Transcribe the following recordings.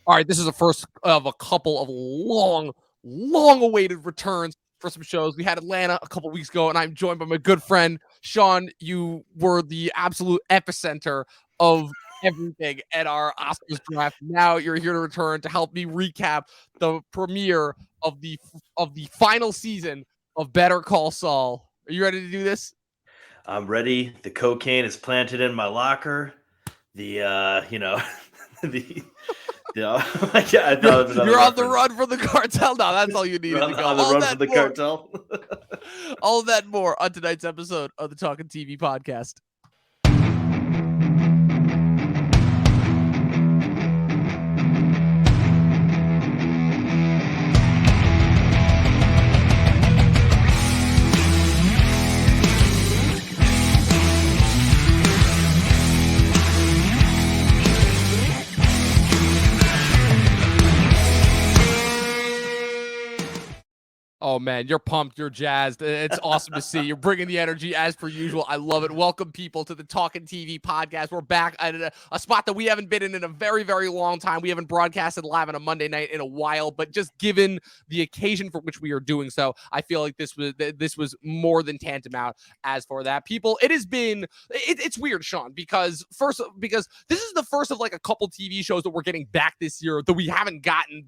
All right, this is the first of a couple of long-awaited returns for some shows. We had Atlanta a couple weeks ago, and I'm joined by my good friend, Sean. You were the absolute epicenter of everything at our Oscars draft. Now you're here to return to help me recap the premiere of the final season of Better Call Saul. Are you ready to do this? I'm ready. The cocaine is planted in my locker. The the yeah, I thought of another You're on reference. the run from the cartel now. That's all you needed to go. On the All run that from the more. cartel. All of that and more on tonight's episode of the Talking TV podcast. Oh, man, you're pumped. You're jazzed. It's awesome to see. You're bringing the energy as per usual. I love it. Welcome, people, to the Talking TV podcast. We're back at a spot that we haven't been in a very, very long time. We haven't broadcasted live on a Monday night in a while, but just given the occasion for which we are doing so, I feel like this was more than tantamount as for that. People, it has been it's weird, Sean, because this is the first of like a couple TV shows that we're getting back this year that we haven't gotten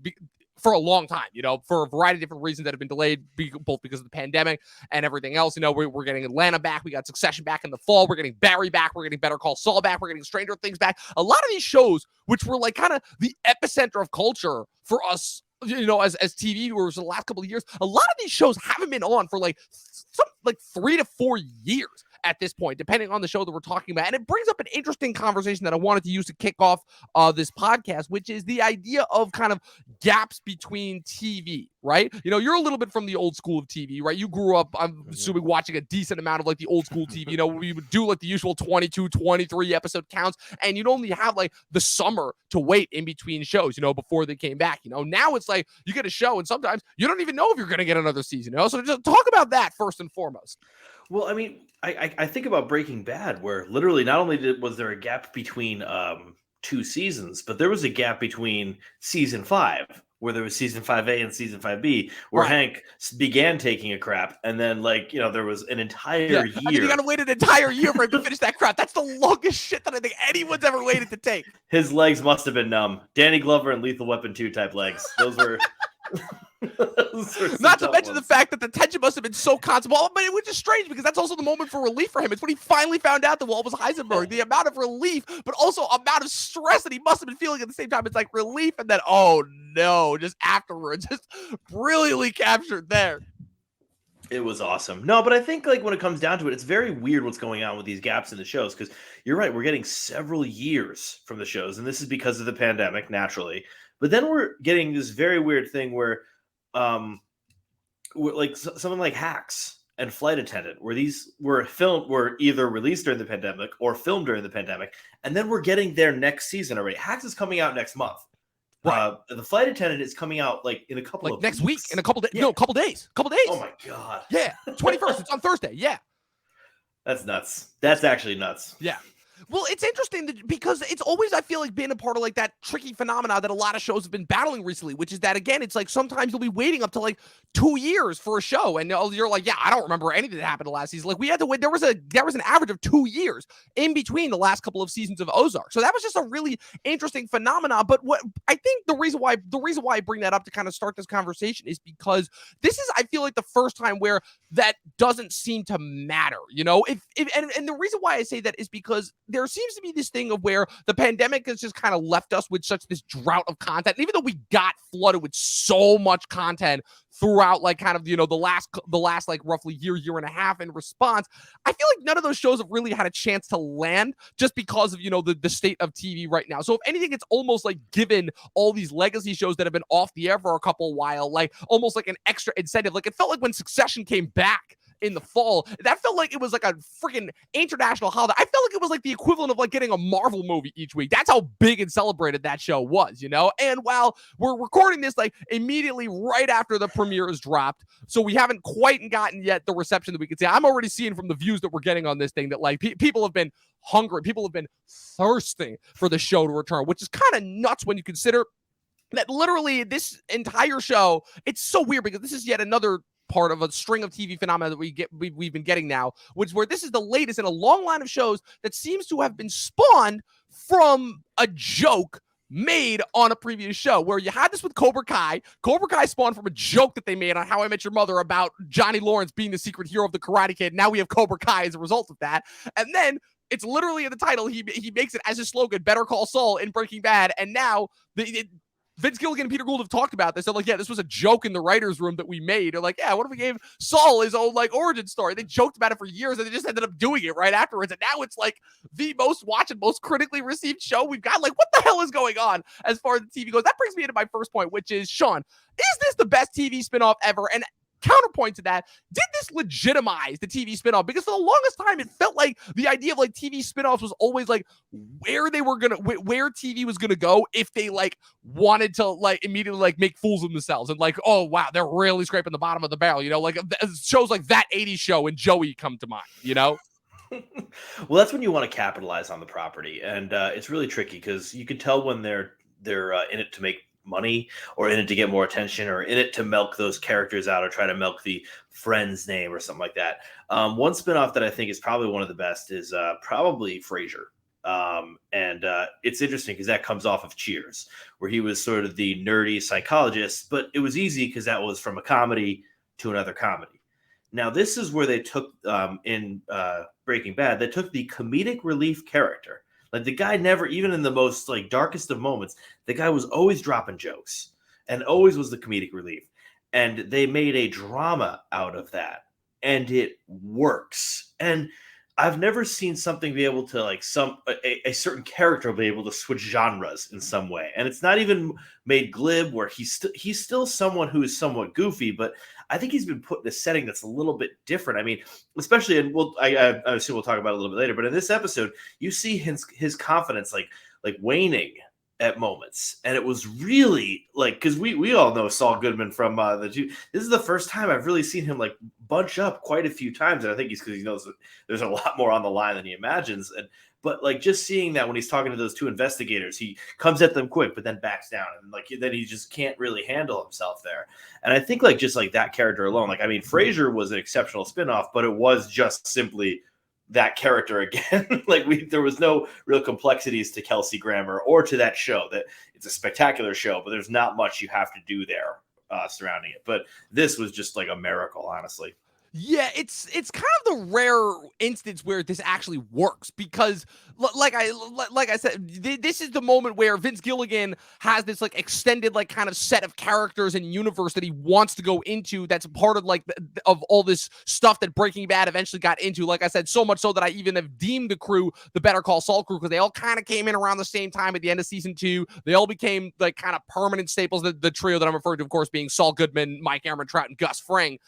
for a long time, for a variety of different reasons that have been delayed, both because of the pandemic and everything else. We're getting Atlanta back. We got Succession back in the fall. We're getting Barry back. We're getting Better Call Saul back. We're getting Stranger Things back. A lot of these shows, which were like kind of the epicenter of culture for us, as TV viewers in the last couple of years, a lot of these shows haven't been on for like 3 to 4 years at this point, depending on the show that we're talking about. And it brings up an interesting conversation that I wanted to use to kick off this podcast, which is the idea of kind of gaps between TV, right? You're a little bit from the old school of TV, right? You grew up, I'm assuming, watching a decent amount of like the old school TV. We would do like the usual 22, 23 episode counts, and you'd only have like the summer to wait in between shows, before they came back. Now it's like you get a show and sometimes you don't even know if you're going to get another season, So just talk about that first and foremost. Well, I mean, I think about Breaking Bad, where literally not only was there a gap between 2 seasons, but there was a gap between season 5, where there was season 5A and season 5B, where Right. Hank began taking a crap, and then there was an entire year. I mean, you got to wait an entire year for him to finish that crap. That's the longest shit that I think anyone's ever waited to take. His legs must have been numb. Danny Glover and Lethal Weapon 2 type legs. Those were. Not to mention the fact that the tension must have been so constant. Well, but it was just strange because that's also the moment for relief for him. It's when he finally found out that Walt was Heisenberg. The amount of relief, but also amount of stress that he must have been feeling at the same time. It's like relief and then, oh no, just afterwards. Just brilliantly captured there. It was awesome. No, but I think like when it comes down to it, it's very weird what's going on with these gaps in the shows, because you're right, we're getting several years from the shows, and this is because of the pandemic, naturally. But then we're getting this very weird thing where like something like Hacks and Flight Attendant, where these were either released during the pandemic or filmed during the pandemic, and then we're getting their next season already. Hacks is coming out next month. Right. The Flight Attendant is coming out like in a couple of next weeks. week, in a couple days. Yeah. No, couple days. Oh my god. Yeah, 21st. It's on Thursday. Yeah. That's nuts. That's actually nuts. Yeah. Well, it's interesting because it's always, I feel like, being a part of like that tricky phenomena that a lot of shows have been battling recently, which is that, again, it's like sometimes you'll be waiting up to like 2 years for a show, and you're like, yeah, I don't remember anything that happened last season. Like, we had to wait. There was an average of 2 years in between the last couple of seasons of Ozark, so that was just a really interesting phenomena. But what I think the reason why I bring that up to kind of start this conversation is because this is, I feel like, the first time where that doesn't seem to matter. And the reason why I say that is because there seems to be this thing of where the pandemic has just kind of left us with such this drought of content. And even though we got flooded with so much content throughout like kind of, the last like roughly year and a half in response, I feel like none of those shows have really had a chance to land just because of, the state of TV right now. So if anything, it's almost like given all these legacy shows that have been off the air for a couple while, like almost like an extra incentive. Like it felt like when Succession came back in the fall, that felt like it was like a freaking international holiday. I felt like it was like the equivalent of like getting a Marvel movie each week. That's how big and celebrated that show was, And while we're recording this like immediately right after the premiere is dropped, so we haven't quite gotten yet the reception that we could see. I'm already seeing from the views that we're getting on this thing that like people have been hungry. People have been thirsting for the show to return, which is kind of nuts when you consider that literally this entire show, it's so weird because this is yet another part of a string of TV phenomena that we've been getting now, which is where this is the latest in a long line of shows that seems to have been spawned from a joke made on a previous show, where you had this with Cobra Kai. Cobra Kai spawned from a joke that they made on How I Met Your Mother about Johnny Lawrence being the secret hero of the Karate Kid. Now we have Cobra Kai as a result of that. And then it's literally in the title. He makes it as his slogan, Better Call Saul in Breaking Bad. And now Vince Gilligan and Peter Gould have talked about this. They're like, yeah, this was a joke in the writer's room that we made. They're like, yeah, what if we gave Saul his own like origin story? They joked about it for years and they just ended up doing it right afterwards. And now it's like the most watched and most critically received show we've got. Like, what the hell is going on as far as the TV goes? That brings me into my first point, which is, Sean, is this the best TV spinoff ever? And counterpoint to that, did this legitimize the TV spinoff? Because for the longest time, it felt like the idea of like TV spinoffs was always like where TV was gonna go if they like wanted to like immediately like make fools of themselves and like, oh wow, they're really scraping the bottom of the barrel, you know, like shows like That 80s Show and Joey come to mind, you know. Well, that's when you want to capitalize on the property, and it's really tricky because you can tell when they're in it to make money, or in it to get more attention, or in it to milk those characters out, or try to milk the friend's name or something like that. One spinoff that I think is probably one of the best is probably Frasier. And it's interesting because that comes off of Cheers, where he was sort of the nerdy psychologist, but it was easy because that was from a comedy to another comedy. Now, this is where they took in Breaking Bad, they took the comedic relief character. Like the guy never, even in the most like darkest of moments, the guy was always dropping jokes and always was the comedic relief. And they made a drama out of that, and it works. And I've never seen something be able to like a certain character be able to switch genres in some way. And it's not even made glib, where he's still someone who is somewhat goofy, but I think he's been put in a setting that's a little bit different. I mean, especially, and I assume we'll talk about it a little bit later, but in this episode, you see his confidence like waning at moments. And it was really like, because we all know Saul Goodman from this is the first time I've really seen him like bunch up quite a few times. And I think because he knows that there's a lot more on the line than he imagines. But like just seeing that when he's talking to those two investigators, he comes at them quick, but then backs down, and like then he just can't really handle himself there. And I think like just like that character alone, like I mean, Frasier was an exceptional spinoff, but it was just simply that character again. Like there was no real complexities to Kelsey Grammer or to that show. That it's a spectacular show, but there's not much you have to do there surrounding it. But this was just like a miracle, honestly. Yeah, it's kind of the rare instance where this actually works, because like I said, this is the moment where Vince Gilligan has this like extended like kind of set of characters and universe that he wants to go into, that's part of like of all this stuff that Breaking Bad eventually got into. Like I said, so much so that I even have deemed the crew the Better Call Saul crew, because they all kind of came in around the same time at the end of season 2. They all became like kind of permanent staples. The trio that I'm referring to, of course, being Saul Goodman, Mike Ehrmantraut, and Gus Fring.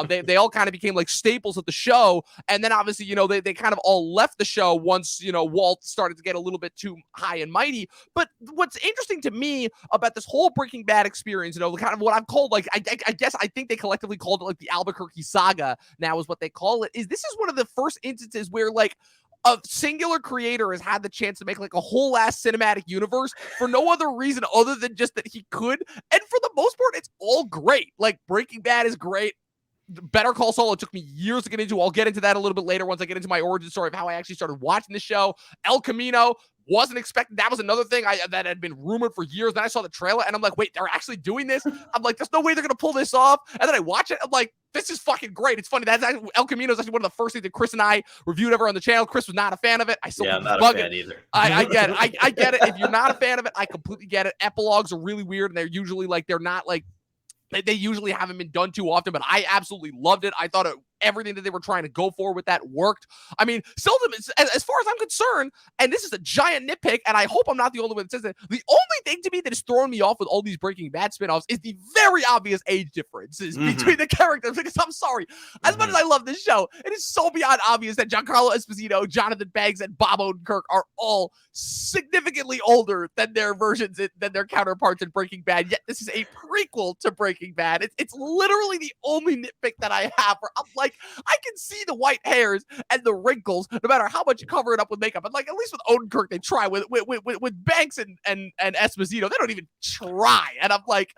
They all kind of became like staples of the show. And then obviously, you know, they kind of all left the show once, you know, Walt started to get a little bit too high and mighty. But what's interesting to me about this whole Breaking Bad experience, you know, kind of what I've called, like, I guess I think they collectively called it like the Albaquerque saga now is what they call it, is this is one of the first instances where like a singular creator has had the chance to make like a whole ass cinematic universe for no other reason other than just that he could. And for the most part, it's all great. Like Breaking Bad is great. Better Call Saul, it took me years to get into. I'll get into that a little bit later once I get into my origin story of how I actually started watching the show. El Camino, wasn't expecting. That was another thing that had been rumored for years. Then I saw the trailer and I'm like, wait, they're actually doing this? I'm like, there's no way they're going to pull this off. And then I watch it. I'm like, this is fucking great. It's funny. That's actually, El Camino is actually one of the first things that Chris and I reviewed ever on the channel. Chris was not a fan of it. I still I'm not a fan either. I get it. I get it. If you're not a fan of it, I completely get it. Epilogues are really weird, and they're usually like, they're not like, they usually haven't been done too often, but I absolutely loved it. I thought everything that they were trying to go for with that worked. I mean, seldom, as far as I'm concerned, and this is a giant nitpick, and I hope I'm not the only one that says it, the only thing to me that is throwing me off with all these Breaking Bad spinoffs is the very obvious age differences between the characters. Because I'm sorry, as much as I love this show, it is so beyond obvious that Giancarlo Esposito, Jonathan Banks, and Bob Odenkirk are all significantly older than their versions, than their counterparts in Breaking Bad. Yet this is a prequel to Breaking Bad. It's literally the only nitpick that I have. Where I'm like, like, I can see the white hairs and the wrinkles, no matter how much you cover it up with makeup. And like, at least with Odenkirk, they try. With Banks and Esposito, they don't even try. And I'm like,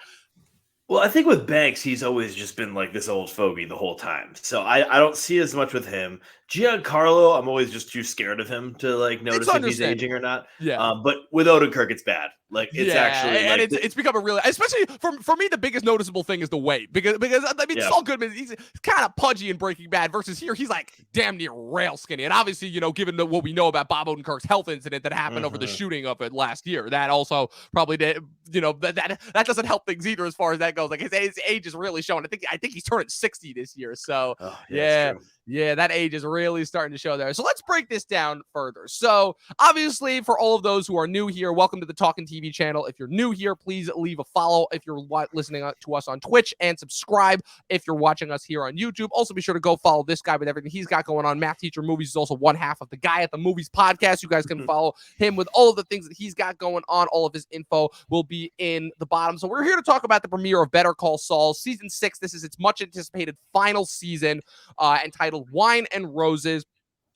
well, I think with Banks, he's always just been like this old fogey the whole time. So I don't see as much with him. Giancarlo, I'm always just too scared of him to like notice if he's aging or not. Yeah. But with Odenkirk, it's bad. Like it's actually, and like, it's become a really, especially for me, the biggest noticeable thing is the weight because I mean, Saul Goodman, he's kind of pudgy in Breaking Bad versus here he's like damn near rail skinny. And obviously, you know, given what we know about Bob Odenkirk's health incident that happened over the shooting of it last year, that also probably did, you know, that doesn't help things either as far as that goes. Like his age is really showing. I think he's turning 60 this year. So yeah, that age is really starting to show there. So let's break this down further. So obviously, for all of those who are new here, welcome to the Talking TV channel. If you're new here, please leave a follow if you're listening to us on Twitch, and subscribe if you're watching us here on YouTube. Also, be sure to go follow this guy with everything he's got going on. Math Teacher Movies is also one half of the Guy at the Movies podcast. You guys can follow him with all of the things that he's got going on. All of his info will be in the bottom. So we're here to talk about the premiere of Better Call Saul season 6. This is its much anticipated final season, entitled Wine and Roses.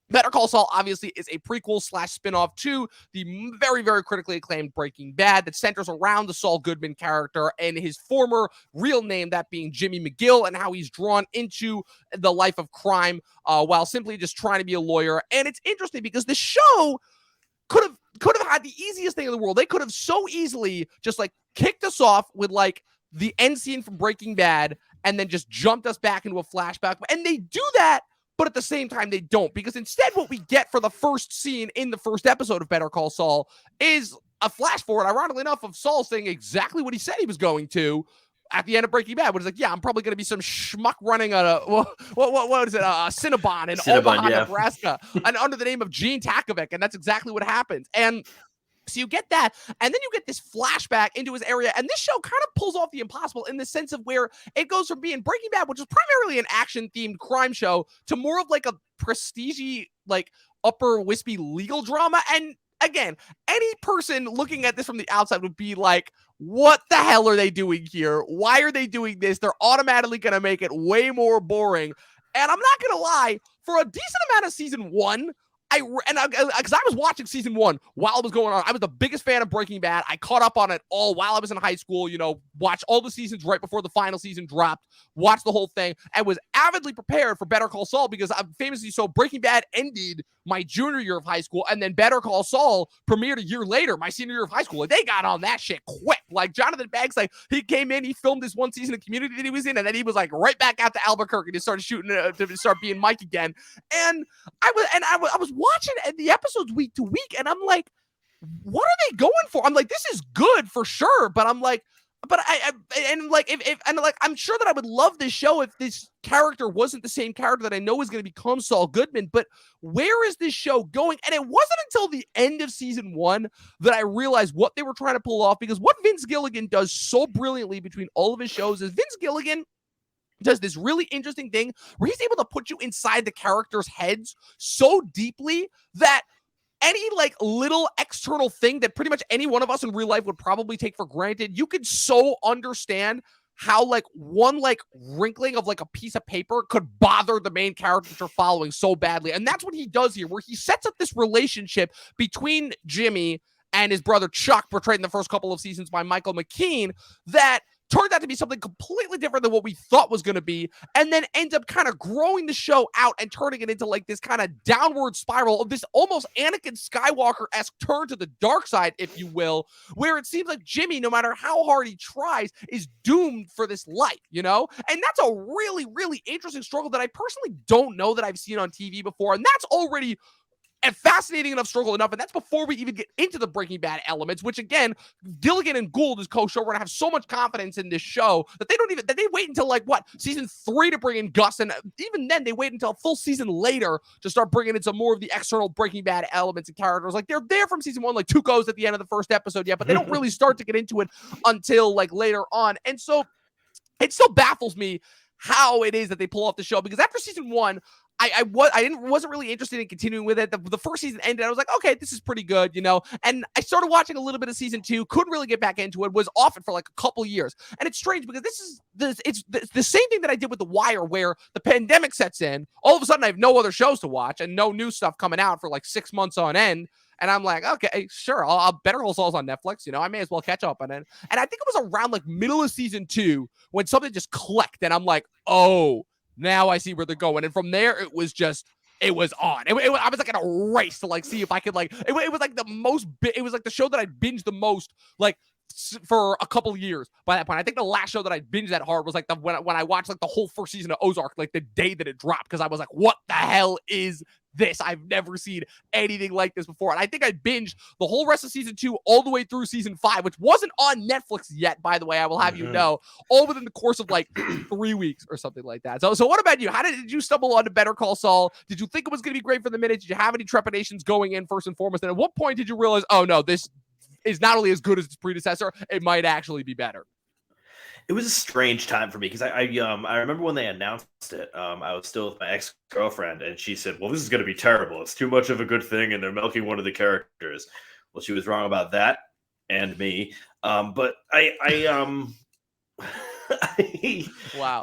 Better Call Saul obviously is a prequel / spinoff to the very, very critically acclaimed Breaking Bad that centers around the Saul Goodman character and his former real name, that being Jimmy McGill, and how he's drawn into the life of crime while simply just trying to be a lawyer. And it's interesting because the show could have had the easiest thing in the world. They could have so easily just like kicked us off with like the end scene from Breaking Bad and then just jumped us back into a flashback. And they do that, but at the same time, they don't. Because instead, what we get for the first scene in the first episode of Better Call Saul is a flash forward, ironically enough, of Saul saying exactly what he said he was going to at the end of Breaking Bad. But it's like, yeah, I'm probably going to be some schmuck running a, what is it, a Cinnabon in Omaha, Nebraska, and under the name of Gene Takovic. And that's exactly what happens. And so you get that, and then you get this flashback into his area, and this show kind of pulls off the impossible in the sense of where it goes from being Breaking Bad, which was primarily an action-themed crime show, to more of like a prestige-y, like upper wispy legal drama. And again, any person looking at this from the outside would be like, what the hell are they doing here? Why are they doing this? They're automatically going to make it way more boring. And I'm not going to lie, for a decent amount of season 1, because I was watching season 1 while it was going on. I was the biggest fan of Breaking Bad. I caught up on it all while I was in high school, you know, watched all the seasons right before the final season dropped, watched the whole thing, and was avidly prepared for Better Call Saul because famously so Breaking Bad ended my junior year of high school, and then Better Call Saul premiered a year later, my senior year of high school. Like, they got on that shit quick. Like, Jonathan Banks, like, he came in, he filmed this one season of Community that he was in, and then he was like right back out to Albuquerque to start shooting, to start being Mike again. And I was watching the episodes week to week, and I'm like, what are they going for? I'm like, this is good for sure, but I'm like, but I'm sure that I would love this show if this character wasn't the same character that I know is going to become Saul Goodman. But where is this show going? And it wasn't until the end of season 1 that I realized what they were trying to pull off, because what Vince Gilligan does so brilliantly between all of his shows is Vince Gilligan does this really interesting thing where he's able to put you inside the characters' heads so deeply that any like little external thing that pretty much any one of us in real life would probably take for granted, you could so understand how like one like wrinkling of like a piece of paper could bother the main character that you're following so badly. And that's what he does here, where he sets up this relationship between Jimmy and his brother Chuck, portrayed in the first couple of seasons by Michael McKean, that turned out to be something completely different than what we thought was going to be, and then ends up kind of growing the show out and turning it into like this kind of downward spiral of this almost Anakin Skywalker-esque turn to the dark side, if you will, where it seems like Jimmy, no matter how hard he tries, is doomed for this life, you know? And that's a really, really interesting struggle that I personally don't know that I've seen on TV before, and that's already and fascinating enough struggle enough. And that's before we even get into the Breaking Bad elements, which again, Gilligan and Gould as co-showrunner have so much confidence in this show that they wait until like season 3 to bring in Gus. And even then they wait until a full season later to start bringing in some more of the external Breaking Bad elements and characters. Like they're there from season 1, like Tuco's at the end of the first episode yet, but they don't really start to get into it until like later on. And so it still baffles me how it is that they pull off the show, because after season 1, I wasn't really interested in continuing with it. The first season ended. I was like, okay, this is pretty good, And I started watching a little bit of season 2. Couldn't really get back into it. Was off it for like a couple years, and it's strange because it's the same thing that I did with The Wire, where the pandemic sets in. All of a sudden, I have no other shows to watch and no new stuff coming out for like 6 months on end. And I'm like, okay, sure. I'll Better Call Saul's on Netflix. I may as well catch up on it. And I think it was around like middle of season 2 when something just clicked, and I'm like, oh, now I see where they're going. And from there, it was on. I was like in a race to like see if I could like. It was like it was like the show that I binged the most like for a couple of years by that point. I think the last show that I binged that hard was like when I watched like the whole first season of Ozark, like the day that it dropped, because I was like, what the hell is this? I've never seen anything like this before. And I think I binged the whole rest of season 2 all the way through season 5, which wasn't on Netflix yet, by the way, I will have you know, all within the course of like 3 weeks or something like that. So what about you? How did you stumble onto Better Call Saul? Did you think it was going to be great for the minute? Did you have any trepidations going in first and foremost? And at what point did you realize, oh no, this is not only as good as its predecessor, it might actually be better? It was a strange time for me because I remember when they announced it. I was still with my ex-girlfriend, and she said, "Well, this is going to be terrible. It's too much of a good thing, and they're milking one of the characters." Well, she was wrong about that, and me. But wow.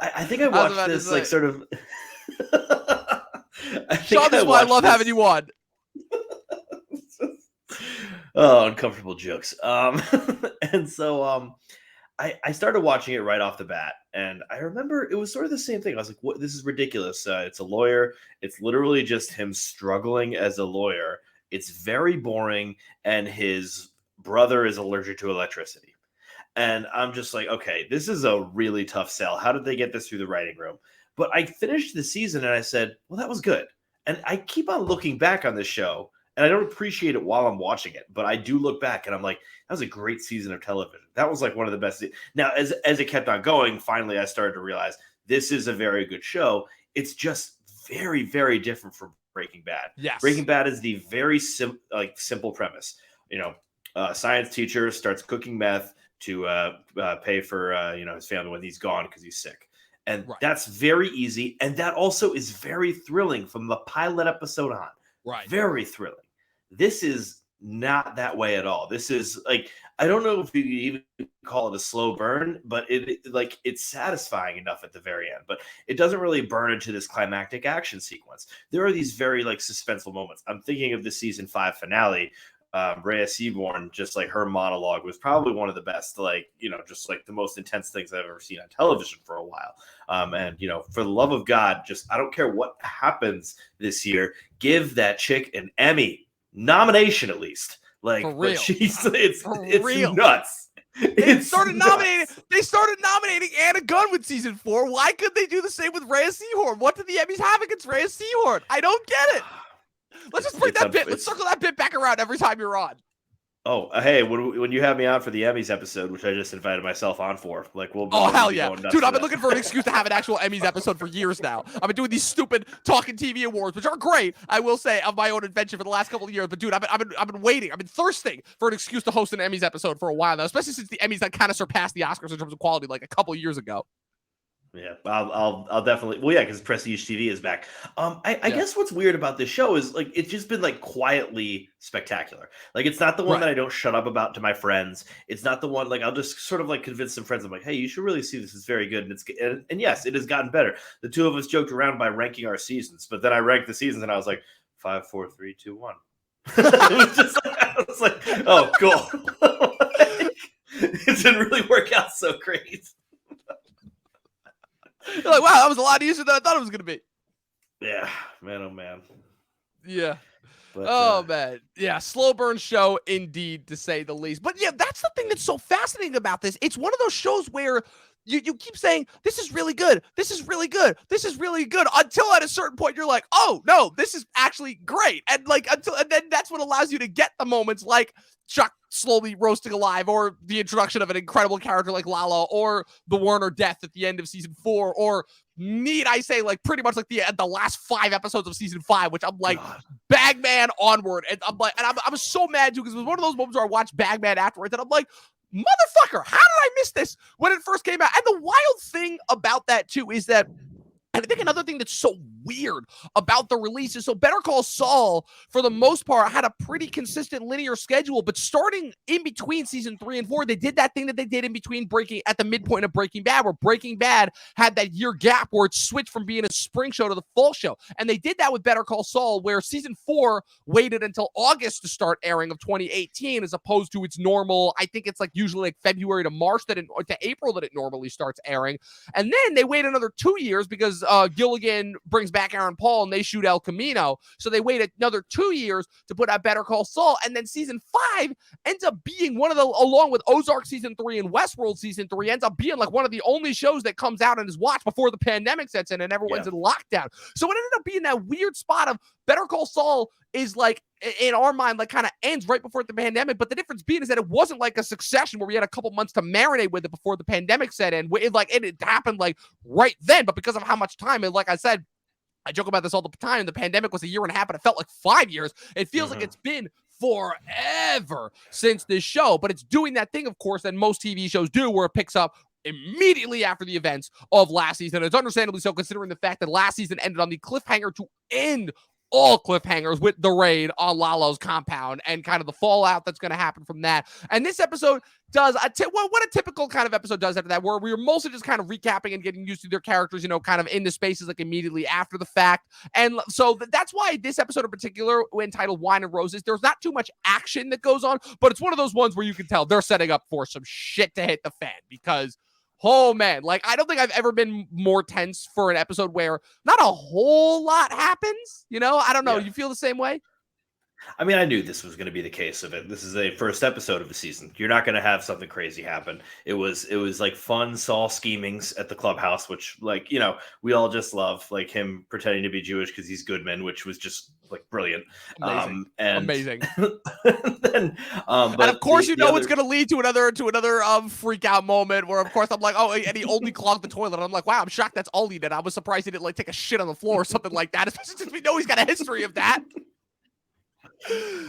I think I watched this like sort of. Sean, this is why I love having you on. Oh, uncomfortable jokes. And so I started watching it right off the bat, and I remember it was sort of the same thing. I was like, "What? This is ridiculous." It's a lawyer. It's literally just him struggling as a lawyer. It's very boring, and his brother is allergic to electricity. And I'm just like, okay, this is a really tough sell. How did they get this through the writing room? But I finished the season, and I said, well, that was good. And I keep on looking back on this show, and I don't appreciate it while I'm watching it, but I do look back and I'm like, that was a great season of television. That was like one of the best. Now, as it kept on going, finally I started to realize this is a very good show. It's just very, very different from Breaking Bad. Yes. Breaking Bad is the very simple premise. Science teacher starts cooking meth to pay for his family when he's gone because he's sick. And that's very easy. And that also is very thrilling from the pilot episode on. Right. Very thrilling. This is not that way at all. This is like, I don't know if you even call it a slow burn, but it's satisfying enough at the very end, but it doesn't really burn into this climactic action sequence. There are these very like suspenseful moments. I'm thinking of the season 5 finale. Rhea Seaborn, just like her monologue was probably one of the best, just like the most intense things I've ever seen on television for a while. And for the love of God, I don't care what happens this year, give that chick an Emmy nomination at least. Like, for real. It's real. Nuts. They started nominating Anna Gunn with season 4. Why couldn't they do the same with Rhea Seehorn? What did the Emmys have against Rhea Seehorn? I don't get it. Let's just bring that bit. Let's circle that bit back around every time you're on. Oh, hey, when you have me on for the Emmys episode, which I just invited myself on for, like, we'll be hell yeah. Dude, I've been looking for an excuse to have an actual Emmys episode for years now. I've been doing these stupid talking TV awards, which are great, I will say, of my own invention for the last couple of years. But dude, I've been waiting. I've been thirsting for an excuse to host an Emmys episode for a while now, especially since the Emmys that kind of surpassed the Oscars in terms of quality like a couple years ago. Yeah, I'll definitely. Well, yeah, because Prestige TV is back. I guess what's weird about this show is like it's just been like quietly spectacular. Like it's not the one that I don't shut up about to my friends. It's not the one like I'll just sort of like convince some friends. I'm like, hey, you should really see this. It's very good, and yes, it has gotten better. The two of us joked around by ranking our seasons, but then I ranked the seasons, and I was like 5, 4, 3, 2, 1. I was like, oh, cool. It didn't really work out so great. You're like, wow, that was a lot easier than I thought it was going to be. Yeah, man, oh man. Yeah. But, man. Yeah, slow burn show indeed, to say the least. But yeah, that's the thing that's so fascinating about this. It's one of those shows where you keep saying, this is really good. This is really good. This is really good. Until at a certain point, you're like, oh, no, this is actually great. And then that's what allows you to get the moments like Chuck slowly roasting alive, or the introduction of an incredible character like Lala, or the Warner death at the end of season 4, or need I say like pretty much like the last 5 episodes of season 5, which I'm like Bagman onward. And I'm like, and I was so mad too, because it was one of those moments where I watched Bagman afterwards and I'm like, motherfucker, how did I miss this when it first came out? And the wild thing about that too is that, and I think another thing that's so weird about the releases. So Better Call Saul, for the most part, had a pretty consistent linear schedule, but starting in between season 3 and 4, they did that thing that they did in between at the midpoint of Breaking Bad, where Breaking Bad had that year gap where it switched from being a spring show to the fall show. And they did that with Better Call Saul, where season 4 waited until August to start airing of 2018, as opposed to its normal, I think it's like usually like February to March to April that it normally starts airing. And then they wait another 2 years because Gilligan brings back Aaron Paul and they shoot El Camino. So they wait another 2 years to put out Better Call Saul. And then season 5 ends up being one of the, along with Ozark season 3 and Westworld season 3, ends up being like one of the only shows that comes out and is watched before the pandemic sets in and everyone's in lockdown. So it ended up being that weird spot of Better Call Saul is like, in our mind, like kind of ends right before the pandemic. But the difference being is that it wasn't like a Succession where we had a couple months to marinate with it before the pandemic set in. It happened like right then, but because of how much time, and like I said, I joke about this all the time. The pandemic was a year and a half, but it felt like 5 years. It feels like it's been forever since this show, but it's doing that thing, of course, that most TV shows do, where it picks up immediately after the events of last season. It's understandably so, considering the fact that last season ended on the cliffhanger to end all cliffhangers with the raid on Lalo's compound and kind of the fallout that's going to happen from that. And this episode does what a typical kind of episode does after that, where we were mostly just kind of recapping and getting used to their characters, kind of in the spaces like immediately after the fact. And so that's why this episode in particular, entitled Wine and Roses, there's not too much action that goes on, but it's one of those ones where you can tell they're setting up for some shit to hit the fan, because oh man, like I don't think I've ever been more tense for an episode where not a whole lot happens. I don't know. You feel the same way? I mean, I knew this was going to be the case of it. This is a first episode of the season. You're not going to have something crazy happen. It was like fun Saul schemings at the clubhouse, which we all just love, like him pretending to be Jewish because he's Goodman, which was just like brilliant. Amazing. Amazing. And of course, it's going to lead to another freak out moment where, of course, I'm like, oh, and he only clogged the toilet. And I'm like, wow, I'm shocked that's all he did. I was surprised he didn't like take a shit on the floor or something like that, especially since we know he's got a history of that.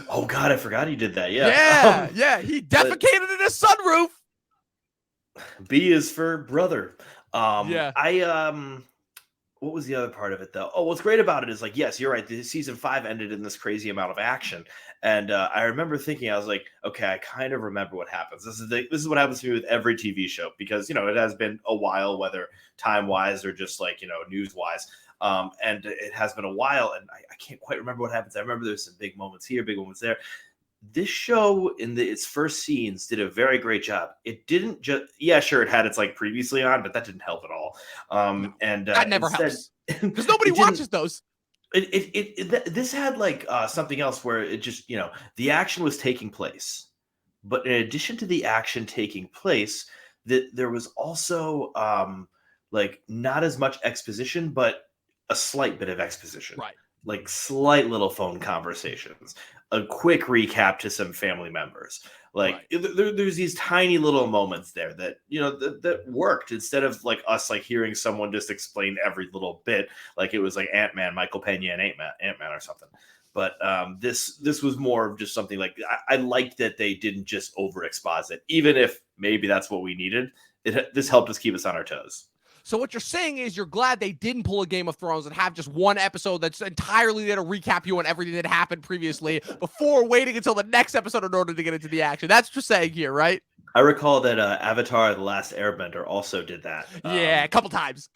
Oh God, I forgot he did that. Yeah. He defecated in his sunroof. B is for brother. What was the other part of it though? Oh, what's great about it is like, yes, you're right. The season 5 ended in this crazy amount of action, and I remember thinking, I was like, okay, I kind of remember what happens. This is what happens to me with every TV show, because it has been a while, whether time wise or just like news wise. And it has been a while, and I can't quite remember what happens. I remember there's some big moments here, big moments there. This show in its first scenes did a very great job. It didn't just, sure, it had its like previously on, but that didn't help at all. And that never helps because nobody watches those. This had like something else where it just, the action was taking place, but in addition to the action taking place, there was also like not as much exposition, but a slight bit of exposition, right? Like slight little phone conversations, a quick recap to some family members. Like there's these tiny little moments there that, that worked, instead of like us, like hearing someone just explain every little bit. Like it was like Ant-Man, Michael Pena and Ant-Man or something. But this was more of just something like, I liked that they didn't just over exposit, even if maybe that's what we needed. This helped us keep us on our toes. So what you're saying is you're glad they didn't pull a Game of Thrones and have just one episode that's entirely there to recap you on everything that happened previously before waiting until the next episode in order to get into the action. That's what you're saying here, right? I recall that Avatar: The Last Airbender also did that. A couple times.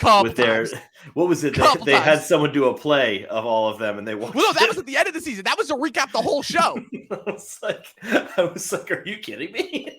What was it? They had someone do a play of all of them, and they watched. Well, no, that was at the end of the season. That was to recap the whole show. I was like, are you kidding me?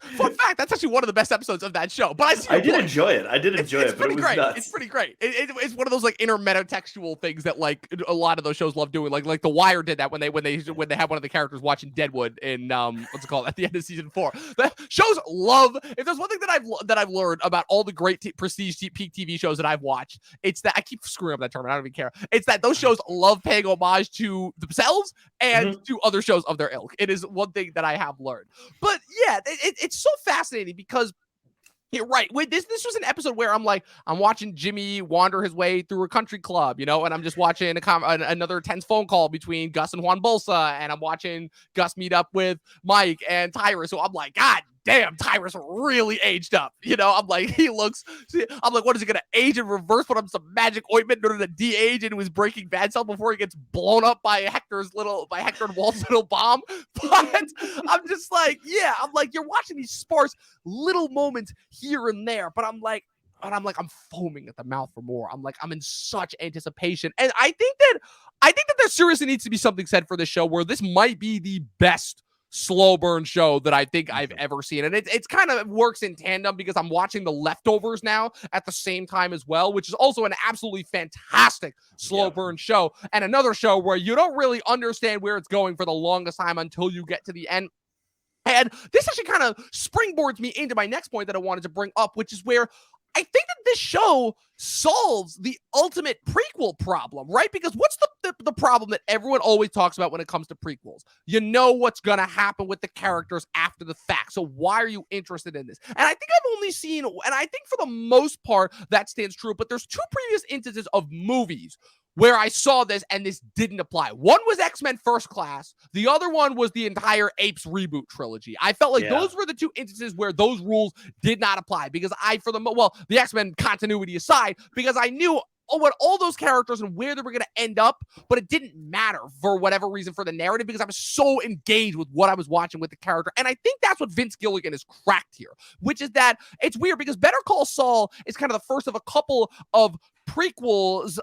Fun fact, that's actually one of the best episodes of that show. But I did enjoy it. But it was great. Nuts. It's pretty great. It's one of those like inner metatextual things that like a lot of those shows love doing. Like The Wire did that when they had one of the characters watching Deadwood in what's it called, at the end of season 4. The shows love. If there's one thing that I've learned about all the great prestige peak TV shows that I've watched, it's that I keep screwing up that term. I don't even care. It's that those shows love paying homage to themselves and to other shows of their ilk. It is one thing that I have learned. But yeah, it's so fascinating because you're right. This was an episode where I'm watching Jimmy wander his way through a country club, and I'm just watching another tense phone call between Gus and Juan Bolsa, and I'm watching Gus meet up with Mike and Tyra. So I'm like, God damn, Tyrus really aged up. You know, I'm like, what is he going to age in reverse? Put on some magic ointment in order to de-age into his Breaking Bad self before he gets blown up by Hector and Walt's little bomb. But I'm just like, yeah, I'm like, you're watching these sparse little moments here and there, but I'm foaming at the mouth for more. I'm in such anticipation. And I think that there seriously needs to be something said for this show where this might be the best slow burn show that I think I've ever seen. And it's kind of works in tandem because I'm watching The Leftovers now at the same time as well, which is also an absolutely fantastic slow burn show. And another show where you don't really understand where it's going for the longest time until you get to the end. And this actually kind of springboards me into my next point that I wanted to bring up, which is where I think that this show solves the ultimate prequel problem, right? Because what's the problem that everyone always talks about when it comes to prequels? You know what's going to happen with the characters after the fact. So why are you interested in this? And I think I've only seen, and I think for the most part that stands true, but there's two previous instances of movies where I saw this and this didn't apply. One was X-Men First Class. The other one was the entire Apes reboot trilogy. I felt like those were the two instances where those rules did not apply because the X-Men continuity aside, because I knew what all those characters and where they were going to end up, but it didn't matter for whatever reason for the narrative because I was so engaged with what I was watching with the character. And I think that's what Vince Gilligan has cracked here, which is that it's weird because Better Call Saul is kind of the first of a couple of prequels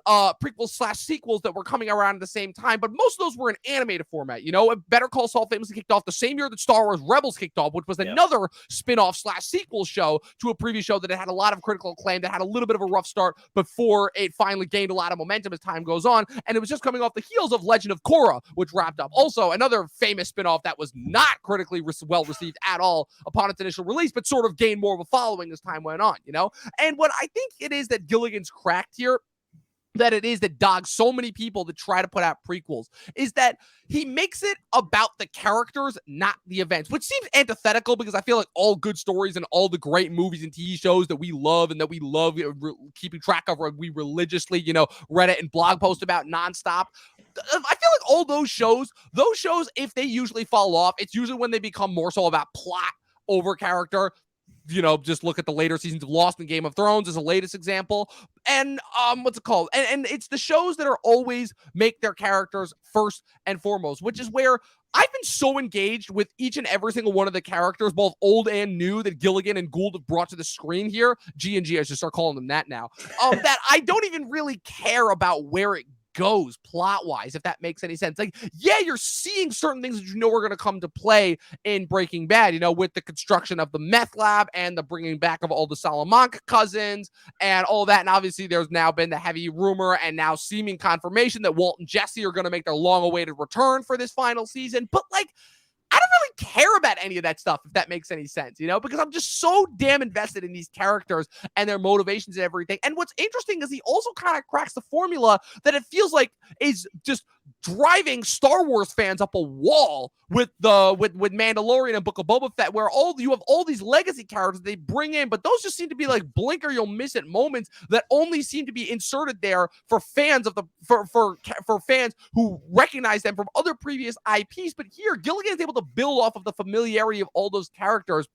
/ sequels that were coming around at the same time, but most of those were in animated format. You know, Better Call Saul famously kicked off the same year that Star Wars Rebels kicked off, which was another spinoff / sequel show to a previous show that had a lot of critical acclaim, that had a little bit of a rough start before it finally gained a lot of momentum as time goes on. And it was just coming off the heels of Legend of Korra, which wrapped up. Also, another famous spinoff that was not critically well received at all upon its initial release, but sort of gained more of a following as time went on, you know? And what I think it is that Gilligan's cracked here, that it is that dogs so many people that try to put out prequels, is that he makes it about the characters, not the events, which seems antithetical because I feel like all good stories and all the great movies and TV shows that we love and that we love keeping track of, or we religiously, Reddit and blog post about nonstop. I feel like all those shows, if they usually fall off, it's usually when they become more so about plot over character. Just look at the later seasons of Lost and Game of Thrones as the latest example. And what's it called? And it's the shows that are always make their characters first and foremost, which is where I've been so engaged with each and every single one of the characters, both old and new, that Gilligan and Gould have brought to the screen here. G&G, I should start calling them that now. That I don't even really care about where it goes plot-wise, if that makes any sense. Like, yeah, you're seeing certain things that are going to come to play in Breaking Bad, with the construction of the meth lab and the bringing back of all the Salamanca cousins and all that. And obviously there's now been the heavy rumor and now seeming confirmation that Walt and Jesse are going to make their long-awaited return for this final season. But like, I don't really care about any of that stuff, if that makes any sense, because I'm just so damn invested in these characters and their motivations and everything. And what's interesting is he also kind of cracks the formula that it feels like is just driving Star Wars fans up a wall with Mandalorian and Book of Boba Fett, where you have all these legacy characters they bring in, but those just seem to be like blink or you'll miss it moments that only seem to be inserted there for fans of for fans who recognize them from other previous IPs. But here, Gilligan is able to build off of the familiarity of all those characters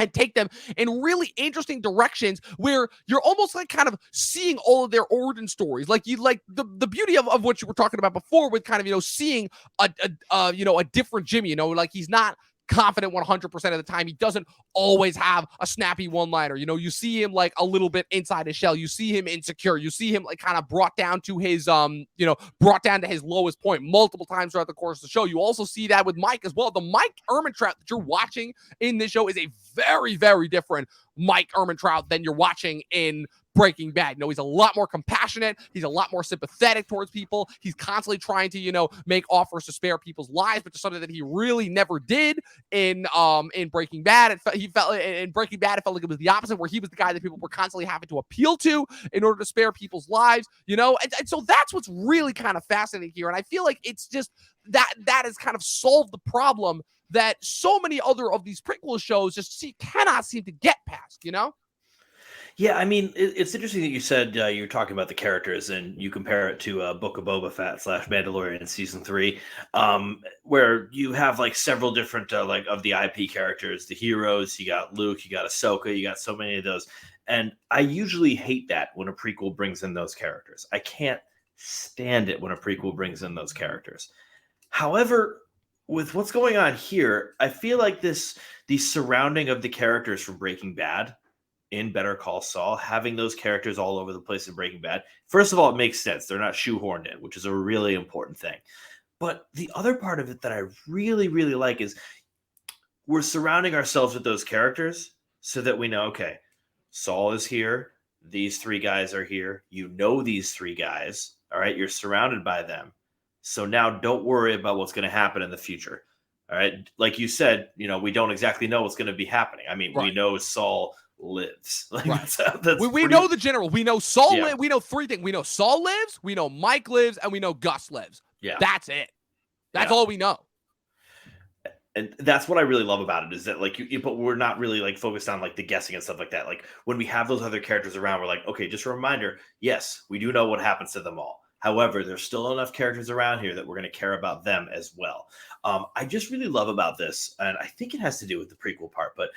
and take them in really interesting directions where you're almost like kind of seeing all of their origin stories. Like the beauty of what you were talking about before with kind of, seeing a different Jimmy, like he's not confident 100% of the time. He doesn't always have a snappy one-liner. You see him like a little bit inside his shell. You see him insecure. You see him like kind of brought down to his lowest point multiple times throughout the course of the show. You also see that with Mike as well. The Mike Ehrmantraut that you're watching in this show is a very, very different Mike Ehrmantraut than you're watching in Breaking Bad. He's a lot more compassionate. He's a lot more sympathetic towards people. He's constantly trying to, make offers to spare people's lives, but just something that he really never did in Breaking Bad. In Breaking Bad, it felt like it was the opposite, where he was the guy that people were constantly having to appeal to in order to spare people's lives, and so that's what's really kind of fascinating here. And I feel like it's just that has kind of solved the problem that so many other of these prequel shows just cannot seem to get past, Yeah, I mean, it's interesting that you said you're talking about the characters and you compare it to Book of Boba Fett / Mandalorian season 3, where you have like several different like of the IP characters, the heroes. You got Luke, you got Ahsoka, you got so many of those, and I usually hate that when a prequel brings in those characters. I can't stand it when a prequel brings in those characters. However, with what's going on here, I feel like the surrounding of the characters from Breaking Bad in Better Call Saul, having those characters all over the place in Breaking Bad, first of all, it makes sense. They're not shoehorned in, which is a really important thing. But the other part of it that I really, really like is we're surrounding ourselves with those characters so that we know, okay, Saul is here. These three guys are here. You know these three guys. All right. You're surrounded by them. So now don't worry about what's going to happen in the future. All right. Like you said, we don't exactly know what's going to be happening. I mean, we know Saul lives. Like, right. That's we know the general. We know Saul lives. We know three things. We know Saul lives, we know Mike lives, and we know Gus lives. Yeah. That's it. That's all we know. And that's what I really love about it is that like but we're not really like focused on like the guessing and stuff like that. Like when we have those other characters around, we're like, okay, just a reminder. Yes, we do know what happens to them all. However, there's still enough characters around here that we're going to care about them as well. I just really love about this, and I think it has to do with the prequel part, but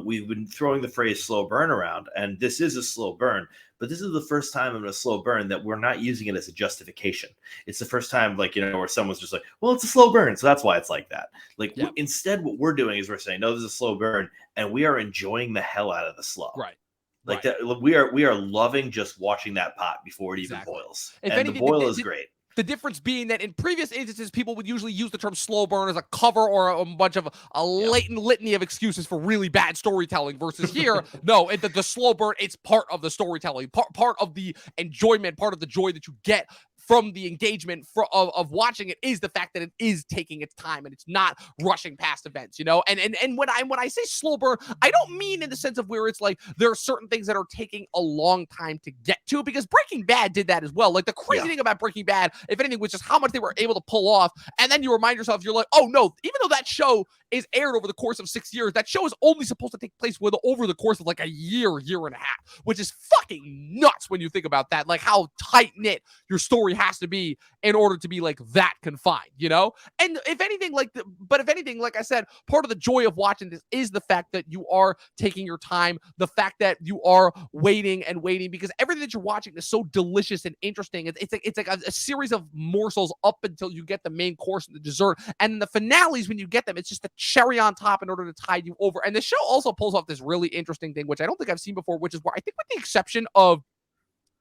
we've been throwing the phrase slow burn around, and this is a slow burn, but this is the first time in a slow burn that we're not using it as a justification. It's the first time, like, where someone's just like, well, it's a slow burn, so that's why it's like that. Like, instead, what we're doing is we're saying, no, this is a slow burn, and we are enjoying the hell out of the slow. Right. Like that, we are loving just watching that pot before it even boils. And the boil is great. The difference being that in previous instances, people would usually use the term slow burn as a cover or a bunch of a latent litany of excuses for really bad storytelling versus here, no, the slow burn, it's part of the storytelling, part of the enjoyment, part of the joy that you get from the engagement of watching it is the fact that it is taking its time and it's not rushing past events, and when I say slow burn, I don't mean in the sense of where it's like there are certain things that are taking a long time to get to, because Breaking Bad did that as well. Like the crazy thing about Breaking Bad, if anything, was just how much they were able to pull off, and then you remind yourself, you're like, oh no, even though that show is aired over the course of 6 years, that show is only supposed to take place over the course of like a year and a half, which is fucking nuts when you think about that, like how tight knit your story has to be in order to be like that confined, And if anything, like I said, part of the joy of watching this is the fact that you are taking your time, the fact that you are waiting, because everything that you're watching is so delicious and interesting. It's like a series of morsels up until you get the main course and the dessert, and the finales, when you get them, it's just a cherry on top in order to tide you over. And the show also pulls off this really interesting thing, which I don't think I've seen before, which is where I think, with the exception of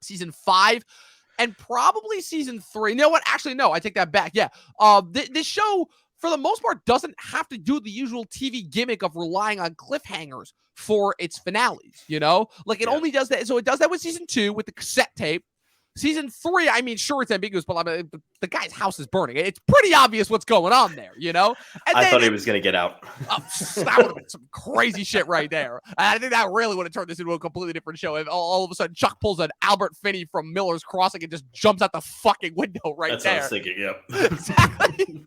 season 5 and probably season 3. You know what? Actually, no, I take that back. Yeah. This show, for the most part, doesn't have to do the usual TV gimmick of relying on cliffhangers for its finales, Like, it only does that. So it does that with season 2 with the cassette tape. Season 3, I mean, sure, it's ambiguous, but the guy's house is burning. It's pretty obvious what's going on there, And I thought he was going to get out. That would have been some crazy shit right there. And I think that really would have turned this into a completely different show. If all of a sudden Chuck pulls an Albert Finney from Miller's Crossing and just jumps out the fucking window That's there. That's what I was thinking, yep. Exactly.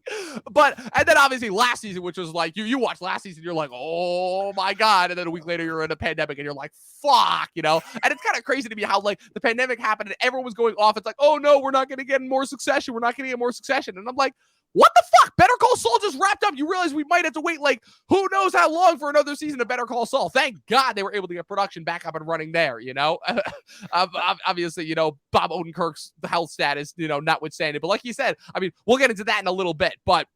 And then obviously last season, which was like, you watch last season, you're like, oh my God. And then a week later, you're in a pandemic and you're like, fuck, And it's kind of crazy to me how, like, the pandemic happened and everyone was going off. It's like, oh no, we're not going to get more Succession. We're not going to get more Succession. And I'm like, what the fuck? Better Call Saul just wrapped up. You realize we might have to wait like who knows how long for another season of Better Call Saul. Thank God they were able to get production back up and running there, Obviously, Bob Odenkirk's health status, notwithstanding. But like you said, I mean, we'll get into that in a little bit. But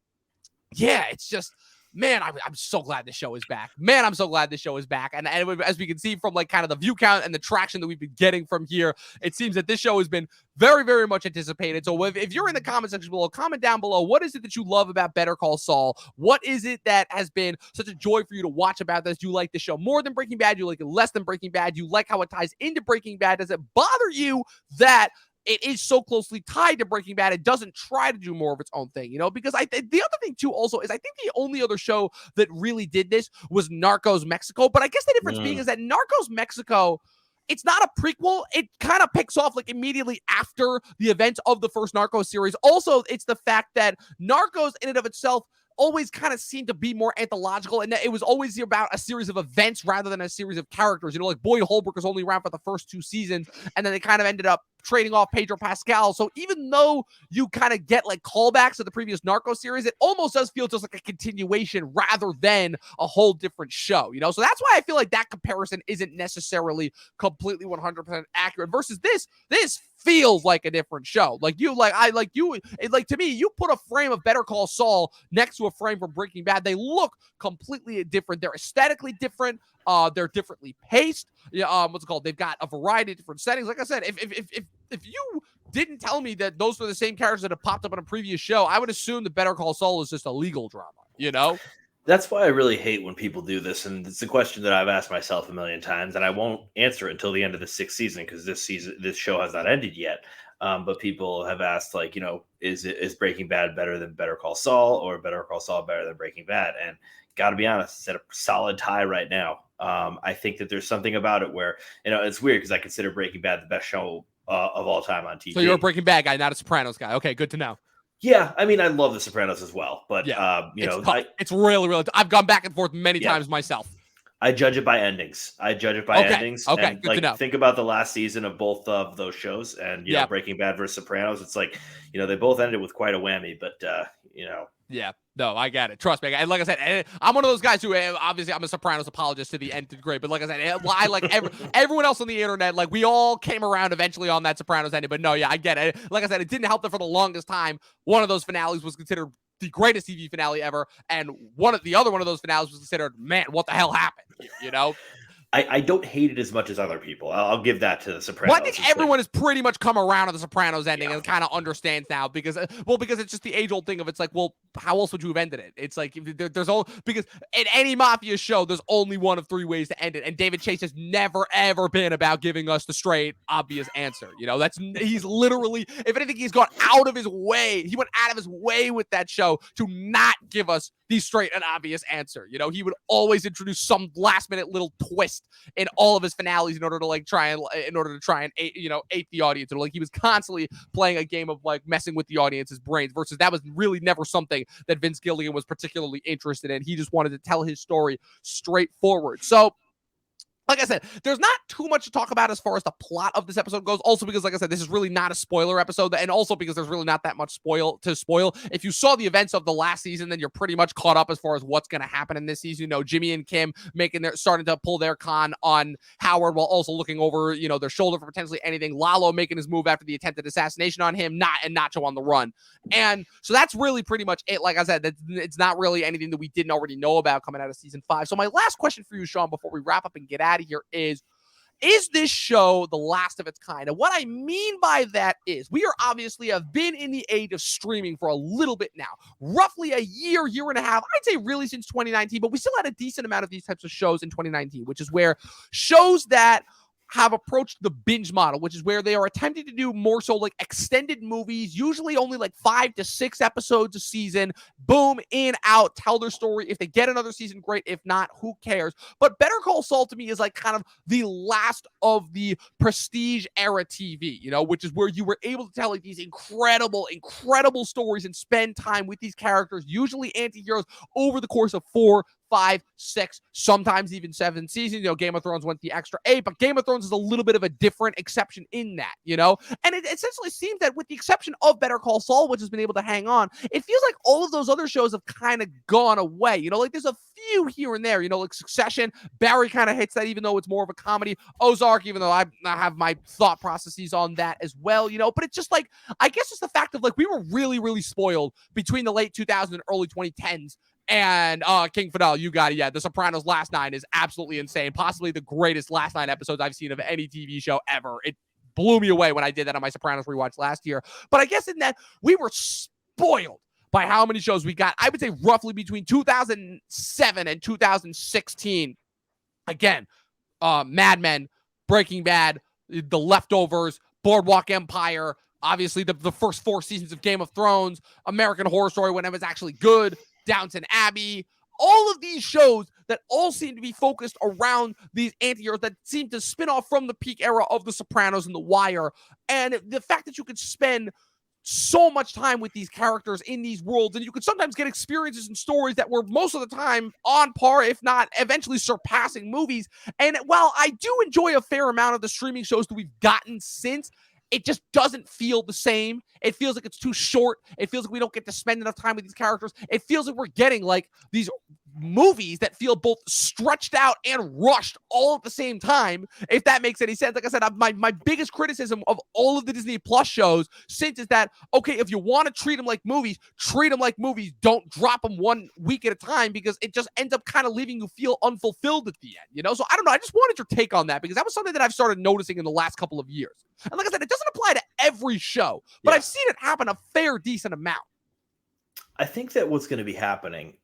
yeah, it's just... Man, I'm so glad this show is back. And as we can see from like kind of the view count and the traction that we've been getting from here, it seems that this show has been very, very much anticipated. So if you're in the comment section below, comment down below, what is it that you love about Better Call Saul? What is it that has been such a joy for you to watch about this? Do you like the show more than Breaking Bad? Do you like it less than Breaking Bad? Do you like how it ties into Breaking Bad? Does it bother you that it is so closely tied to Breaking Bad? It doesn't try to do more of its own thing, because the other thing too also is I think the only other show that really did this was Narcos Mexico. But I guess the difference being is that Narcos Mexico, it's not a prequel. It kind of picks off like immediately after the events of the first Narcos series. Also, it's the fact that Narcos in and of itself always kind of seemed to be more anthological, and that it was always about a series of events rather than a series of characters. You know, like Boyd Holbrook was only around for the first 2 seasons, and then they kind of ended up trading off Pedro Pascal. So even though you kind of get like callbacks to the previous Narco series, it almost does feel just like a continuation rather than a whole different show, you know? So that's why I feel like that comparison isn't necessarily completely 100% accurate versus this feels like a different show. Like to me, you put a frame of Better Call Saul next to a frame from Breaking Bad, they look completely different. They're aesthetically different. They're differently paced. Yeah, what's it called? They've got a variety of different settings. Like I said, if you didn't tell me that those were the same characters that have popped up in a previous show, I would assume that Better Call Saul is just a legal drama, you know? That's why I really hate when people do this, and it's a question that I've asked myself a million times, and I won't answer it until the end of the 6th season because this show has not ended yet. But people have asked, like, you know, is Breaking Bad better than Better Call Saul, or Better Call Saul better than Breaking Bad? And got to be honest, it's at a solid tie right now. I think that there's something about it where, you know, it's weird because I consider Breaking Bad the best show of all time on TV. So you're a Breaking Bad guy, not a Sopranos guy. Okay, good to know. Yeah, I mean, I love The Sopranos as well, but it's really. I've gone back and forth many times myself. I judge it by endings. Endings. Okay, and, good to know. Think about the last season of both of those shows, and you know, Breaking Bad versus Sopranos. It's like, you know, they both ended with quite a whammy, but you know. Yeah, no, I get it. Trust me. And like I said, I'm one of those guys who, obviously, I'm a Sopranos apologist to the nth degree. But like I said, I like everyone else on the internet. Like, we all came around eventually on that Sopranos ending. But no, yeah, I get it. Like I said, it didn't help that for the longest time, one of those finales was considered the greatest TV finale ever, and one of those finales was considered, man, what the hell happened? You know. I don't hate it as much as other people. I'll give that to The Sopranos. Well, I think everyone has pretty much come around to The Sopranos ending and kind of understands now because it's just the age-old thing of, it's like, well, how else would you have ended it? It's like, because in any mafia show, there's only one of 3 ways to end it, and David Chase has never, ever been about giving us the straight, obvious answer. You know, he's literally, if anything, he's gone out of his way. He went out of his way with that show to not give us the straight and obvious answer. You know, he would always introduce some last-minute little twist in all of his finales in order to try and ape the audience. Or like, he was constantly playing a game of like messing with the audience's brains, versus that was really never something that Vince Gilligan was particularly interested in. He just wanted to tell his story straightforward. So, like I said, there's not too much to talk about as far as the plot of this episode goes. Also because, like I said, this is really not a spoiler episode. And also because there's really not that much to spoil. If you saw the events of the last season, then you're pretty much caught up as far as what's going to happen in this season. You know, Jimmy and Kim starting to pull their con on Howard while also looking over, you know, their shoulder for potentially anything. Lalo making his move after the attempted assassination on him, and Nacho on the run. And so that's really pretty much it. Like I said, it's not really anything that we didn't already know about coming out of season 5. So my last question for you, Sean, before we wrap up and get out of here is this show the last of its kind? And what I mean by that is, we are obviously have been in the age of streaming for a little bit now, roughly a year and a half, I'd say really since 2019, but we still had a decent amount of these types of shows in 2019, which is where shows that have approached the binge model, which is where they are attempting to do more so like extended movies, usually only like 5 to 6 episodes a season, boom, in, out, tell their story. If they get another season, great. If not, who cares? But Better Call Saul to me is like kind of the last of the prestige era TV, you know, which is where you were able to tell like these incredible stories and spend time with these characters, usually anti-heroes, over the course of 4, 5, 6, sometimes even 7 seasons. You know, Game of Thrones went the extra 8, but Game of Thrones is a little bit of a different exception in that, you know? And it essentially seems that with the exception of Better Call Saul, which has been able to hang on, it feels like all of those other shows have kind of gone away. You know, like there's a few here and there, you know, like Succession, Barry kind of hits that even though it's more of a comedy. Ozark, even though I have my thought processes on that as well, you know? But it's just like, I guess it's the fact of like, we were really, really spoiled between the late 2000s and early 2010s. And King Fidel, you got it. Yeah, The Sopranos Last 9 is absolutely insane. Possibly the greatest Last 9 episodes I've seen of any TV show ever. It blew me away when I did that on my Sopranos rewatch last year. But I guess in that, we were spoiled by how many shows we got. I would say roughly between 2007 and 2016. Again, Mad Men, Breaking Bad, The Leftovers, Boardwalk Empire, obviously the first 4 seasons of Game of Thrones, American Horror Story when it was actually good, Downton Abbey, all of these shows that all seem to be focused around these anti-heroes that seem to spin off from the peak era of The Sopranos and The Wire. And the fact that you could spend so much time with these characters in these worlds, and you could sometimes get experiences and stories that were most of the time on par, if not eventually surpassing movies. And while I do enjoy a fair amount of the streaming shows that we've gotten since, it just doesn't feel the same. It feels like it's too short. It feels like we don't get to spend enough time with these characters. It feels like we're getting like these movies that feel both stretched out and rushed all at the same time, if that makes any sense. Like I said, my biggest criticism of all of the Disney Plus shows since is that, okay, if you want to treat them like movies, treat them like movies. Don't drop them 1 week at a time, because it just ends up kind of leaving you feel unfulfilled at the end, you know? So I don't know. I just wanted your take on that, because that was something that I've started noticing in the last couple of years. And like I said, it doesn't apply to every show, but I've seen it happen a fair decent amount. I think that what's going to be happening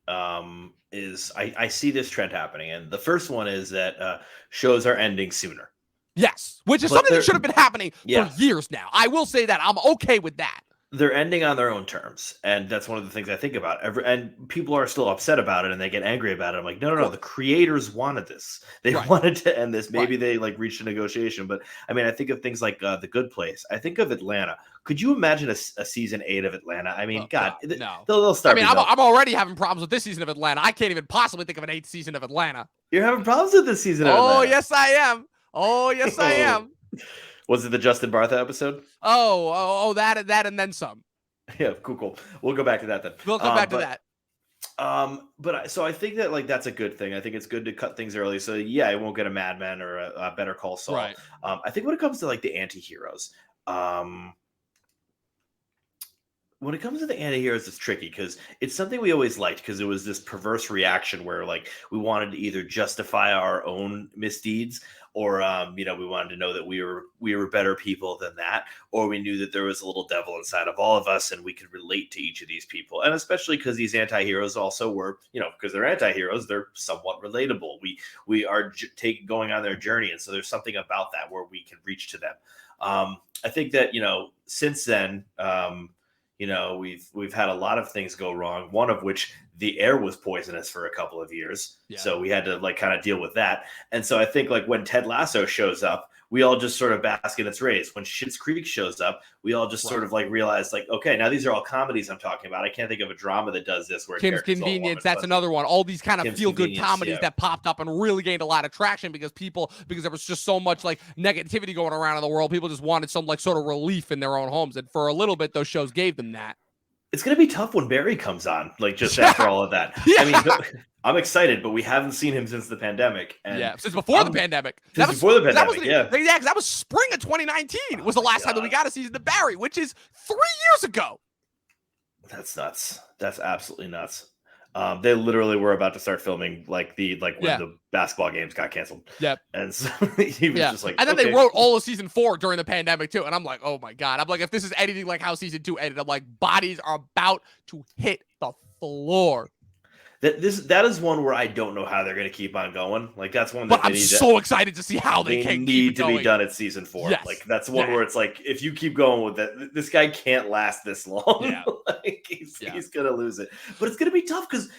is I see this trend happening. And the first one is that shows are ending sooner. Yes, which is something that should have been happening for years now. I will say that. I'm okay with that. They're ending on their own terms. And that's one of the things I think about. And people are still upset about it, and they get angry about it. I'm like, no. The creators wanted this. They wanted to end this. Maybe they like reached a negotiation. But I mean, I think of things like The Good Place. I think of Atlanta. Could you imagine a season 8 of Atlanta? I mean, no. They'll start. I mean, I'm already having problems with this season of Atlanta. I can't even possibly think of an 8th season of Atlanta. You're having problems with this season of Atlanta. Oh, yes, I am. Oh, yes, I am. Was it the Justin Bartha episode? That and then some. Yeah, cool. We'll go back to that then. We'll come back to that. So I think that like that's a good thing. I think it's good to cut things early. So yeah, I won't get a Mad Men or a Better Call Saul. Right. I think when it comes to like the anti-heroes, it's tricky because it's something we always liked, because it was this perverse reaction where like we wanted to either justify our own misdeeds, or we wanted to know that we were better people than that, or we knew that there was a little devil inside of all of us and we could relate to each of these people. And especially because these anti-heroes also were, because they're anti-heroes, they're somewhat relatable. We are going on their journey, and so there's something about that where we can reach to them. I think that since then, we've had a lot of things go wrong, one of which the air was poisonous for a couple of years. Yeah. So we had to like kind of deal with that. And so I think like when Ted Lasso shows up, we all just sort of bask in its rays. When Schitt's Creek shows up, we all just sort of like realize like, okay, now these are all comedies I'm talking about. I can't think of a drama that does this where Kim's Convenience, that's another one. All these kind of feel-good comedies that popped up and really gained a lot of traction because there was just so much like negativity going around in the world. People just wanted some like sort of relief in their own homes. And for a little bit, those shows gave them that. It's going to be tough when Barry comes on, like just after all of that. Yeah. I mean, I'm excited, but we haven't seen him since the pandemic. And since before the pandemic. Because that was spring of 2019 was the last time that we got a season of Barry, which is 3 years ago. That's nuts. That's absolutely nuts. They literally were about to start filming when the basketball games got canceled. Yep. And so he was just like, and then they wrote all of season 4 during the pandemic too. And I'm like, oh my God. I'm like, if this is anything like how season 2 ended, I'm like, bodies are about to hit the floor. That is one where I don't know how they're going to keep on going. Like that's one that I'm so excited to see how they can need to be done at season 4. Yes. Like that's one where it's like if you keep going with that, this guy can't last this long. Yeah. He's going to lose it. But it's going to be tough because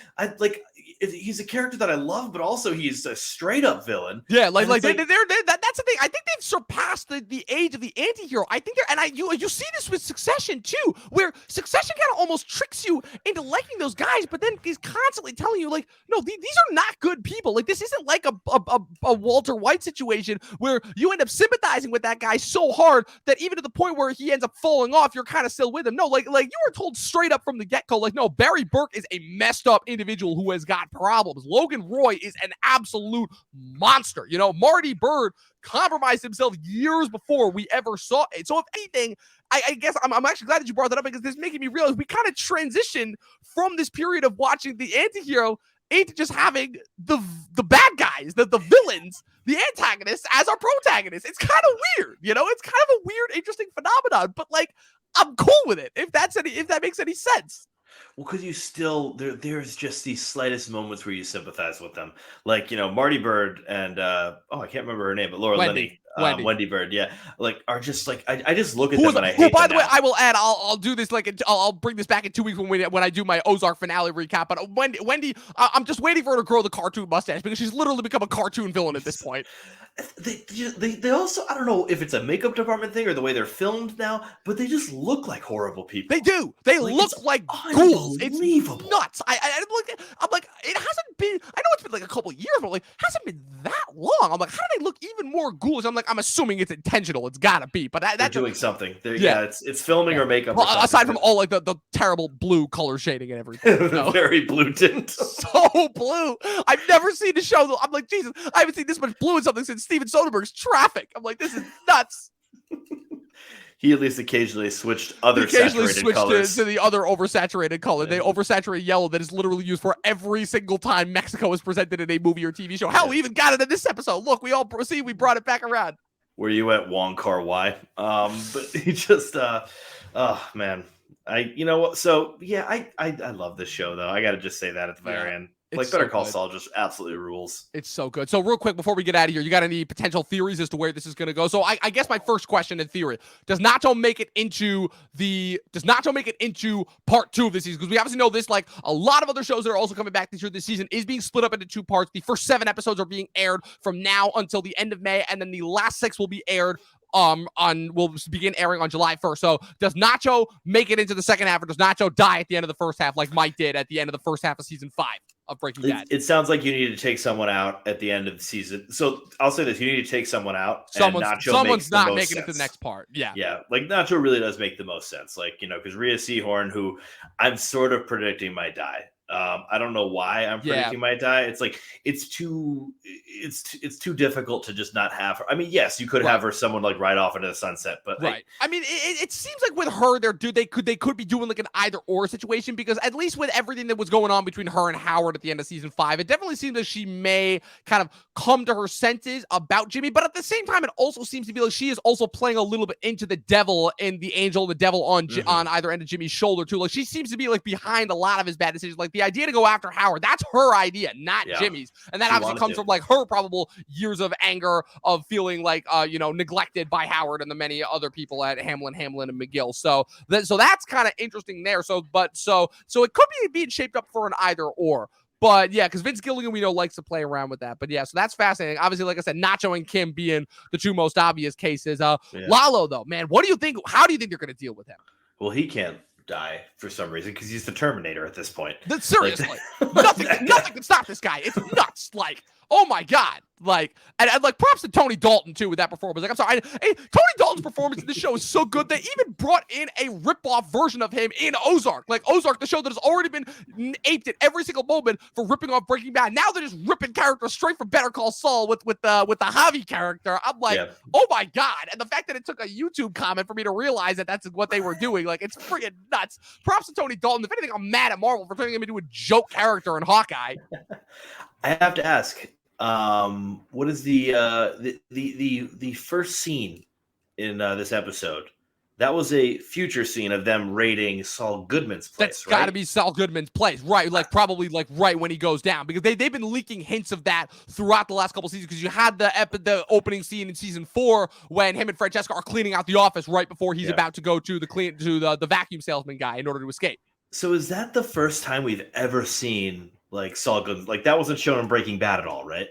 he's a character that I love, but also he's a straight up villain. Yeah, that's the thing. I think they've surpassed the age of the anti-hero. I think you see this with Succession too, where Succession kind of almost tricks you into liking those guys, but then he's constantly telling you like, no, these are not good people. Like this isn't like a Walter White situation where you end up sympathizing with that guy so hard that even to the point where he ends up falling off, you're kind of still with him. No, like you were told straight up from the get-go, like, no, Barry Burke is a messed up individual who has got problems. Logan Roy is an absolute monster. Marty Byrde compromised himself years before we ever saw it. So if anything, I guess I'm actually glad that you brought that up because this is making me realize we kind of transitioned from this period of watching the anti-hero into just having the bad guys, the villains, the antagonists as our protagonists. It's kind of weird, it's kind of a weird, interesting phenomenon, but like I'm cool with it if that makes any sense. Well, because you still there's just these slightest moments where you sympathize with them, like Marty Bird and I can't remember her name, but Laura Linney, Wendy Bird, yeah, like are just like I just look at them and I hate by them the way, now. I will add, I'll do this I'll bring this back in 2 weeks when I do my Ozark finale recap. But Wendy, I'm just waiting for her to grow the cartoon mustache because she's literally become a cartoon villain at this point. They also, I don't know if it's a makeup department thing or the way they're filmed now, but they just look like horrible people. They do. They look like ghouls. It's nuts. I'm like, it hasn't been. I know it's been like a couple of years, but like, hasn't been that long. I'm like, how do they look even more ghoulish? I'm like, I'm assuming it's intentional. It's gotta be. But they're doing something. It's filming or makeup. Well, aside from all like the terrible blue color shading and everything. Very blue tint. So blue. I've never seen a show though. I'm like, Jesus, I haven't seen this much blue in something since Steven Soderbergh's Traffic. I'm like, this is nuts. He at least occasionally switched saturated colors to the other oversaturated color. They oversaturate yellow that is literally used for every single time Mexico is presented in a movie or TV show. Hell, we even got it in this episode. Look, we brought it back around. Were you at Wong Kar Wai? But he just, oh man, So yeah, I love this show though. I got to just say that at the very end. Like Better Call Saul just absolutely rules. It's so good. So real quick, before we get out of here, you got any potential theories as to where this is going to go? So I guess my first question in theory, does Nacho make it into part 2 of this season? Because we obviously know this, like a lot of other shows that are also coming back this year, this season is being split up into 2 parts. The first 7 episodes are being aired from now until the end of May. And then the last 6 will be aired will begin airing on July 1st. So does Nacho make it into the second half, or does Nacho die at the end of the first half like Mike did at the end of the first half of season 5 of Breaking Bad? It sounds like you need to take someone out at the end of the season. So I'll say this, you need to take someone out. Someone's not making it to the next part. Yeah. Yeah. Like Nacho really does make the most sense. Like, because Rhea Seehorn, who I'm sort of predicting might die. I don't know why I'm predicting might die. It's like it's too difficult to just not have her. I mean, yes, you could have her someone like right off into the sunset, but I mean, it seems like with her, they could be doing like an either or situation, because at least with everything that was going on between her and Howard at the end of season 5, it definitely seems that she may kind of come to her senses about Jimmy. But at the same time, it also seems to be like she is also playing a little bit into the devil and the angel, the devil on either end of Jimmy's shoulder too. Like she seems to be like behind a lot of his bad decisions. Like the idea to go after Howard, that's her idea, not Jimmy's. And that obviously comes from like her probable years of anger of feeling like, neglected by Howard and the many other people at Hamlin and McGill. So that's kind of interesting there. So it could be being shaped up for an either or. But yeah, because Vince Gilligan, we know, likes to play around with that. But yeah, so that's fascinating. Obviously, like I said, Nacho and Kim being the 2 most obvious cases. Lalo, though, man, what do you think? How do you think they're going to deal with him? Well, he can't die for some reason because he's the Terminator at this point. Seriously, nothing can stop this guy. It's nuts. Like, oh my God. Like, and like props to Tony Dalton too with that performance. Like, I'm sorry, Tony Dalton's performance in this show is so good. They even brought in a rip-off version of him in Ozark. Like Ozark, the show that has already been aped at every single moment for ripping off Breaking Bad. Now they're just ripping characters straight from Better Call Saul with the Javi character. I'm like, oh my God. And the fact that it took a YouTube comment for me to realize that that's what they were doing, like, it's freaking nuts. Props to Tony Dalton. If anything, I'm mad at Marvel for turning him into a joke character in Hawkeye. I have to ask, what is the first scene in this episode? That was a future scene of them raiding Saul Goodman's place. That's got to be Saul Goodman's place, right? Like probably like right when he goes down, because they've been leaking hints of that throughout the last couple seasons. Because you had the opening scene in season 4 when him and Francesca are cleaning out the office right before he's about to go to the vacuum salesman guy in order to escape. So is that the first time we've ever seen like Saul Goodman? Like that wasn't shown in Breaking Bad at all, right?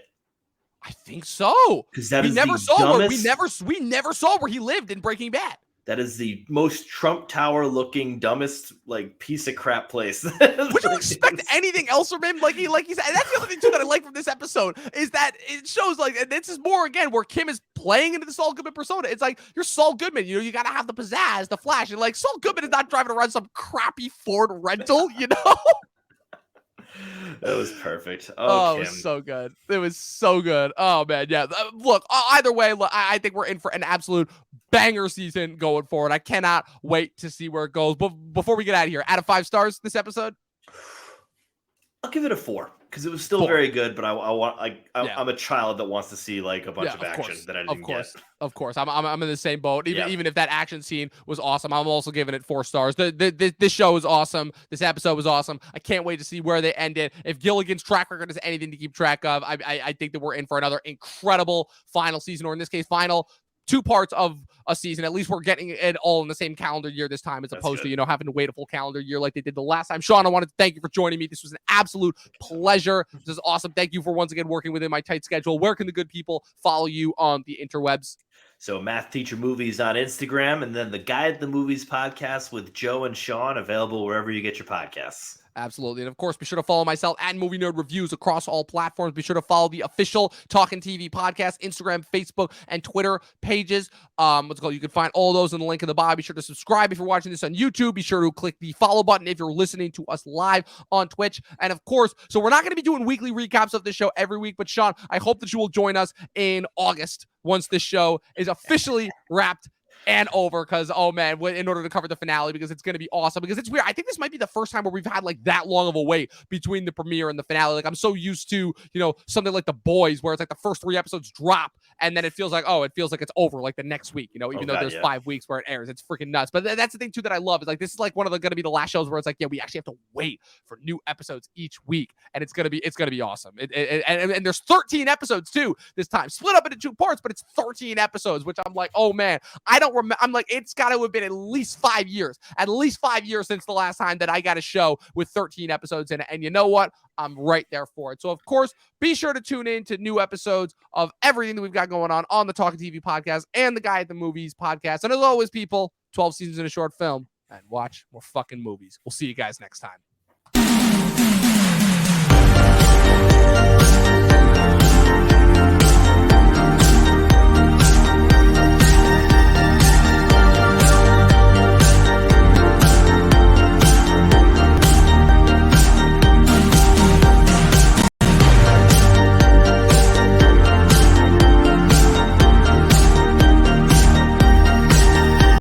I think so. Because we never saw where he lived in Breaking Bad. That is the most Trump Tower looking, dumbest, like piece of crap place. Would you expect anything else from him? Like he said, and that's the other thing too that I like from this episode is that it shows like, and this is more again where Kim is playing into the Saul Goodman persona. It's like you're Saul Goodman, you got to have the pizzazz, the flash, and like Saul Goodman is not driving around some crappy Ford rental, That was perfect. Oh, it was so good. It was so good. Oh, man. Yeah. Look, either way, I think we're in for an absolute banger season going forward. I cannot wait to see where it goes. But before we get out of here, out of 5 stars this episode? I'll give it a 4. because it was still 4. very good, but I want Yeah. I'm a child that wants to see like a bunch of action course. that I didn't get. Of course. I'm in the same boat. Yeah. Even if that action scene was awesome, I'm also giving it 4 stars. This show was awesome. This episode was awesome. I can't wait to see where they end it. If Gilligan's track record is anything to keep track of, I think that we're in for another incredible final season, or in this case, final 2 parts of a season. At least we're getting it all in the same calendar year this time, as opposed to, having to wait a full calendar year like they did the last time. Sean, I wanted to thank you for joining me. This was an absolute pleasure. This is awesome. Thank you for once again working within my tight schedule. Where can the good people follow you on the interwebs? So Math Teacher Movies on Instagram, and then the Guide the Movies podcast with Joe and Sean, available wherever you get your podcasts. Absolutely. And of course, be sure to follow myself and Movie Nerd Reviews across all platforms. Be sure to follow the official Talkin' TV podcast, Instagram, Facebook, and Twitter pages. You can find all those in the link in the bio. Be sure to subscribe if you're watching this on YouTube. Be sure to click the follow button if you're listening to us live on Twitch. And of course, so we're not going to be doing weekly recaps of this show every week, but Sean, I hope that you will join us in August once this show is officially wrapped and over, because, oh man, in order to cover the finale, because it's going to be awesome. Because it's weird. I think this might be the first time where we've had like that long of a wait between the premiere and the finale. Like, I'm so used to, something like The Boys, where it's like the first 3 episodes drop and then it feels like it's over like the next week, even though there's 5 weeks where it airs. It's freaking nuts. But that's the thing too that I love, is like, this is like one of the going to be the last shows where it's like, yeah, we actually have to wait for new episodes each week, and it's going to be awesome. And there's 13 episodes too this time, split up into 2 parts, but it's 13 episodes, which I'm like, oh man, I'm like, it's got to have been at least 5 years since the last time that I got a show with 13 episodes in it. And you know what? I'm right there for it. So of course, be sure to tune in to new episodes of everything that we've got going on the Talkin' TV podcast and the Guide the Movies podcast. And as always, people, 12 seasons in a short film, and watch more fucking movies. We'll see you guys next time.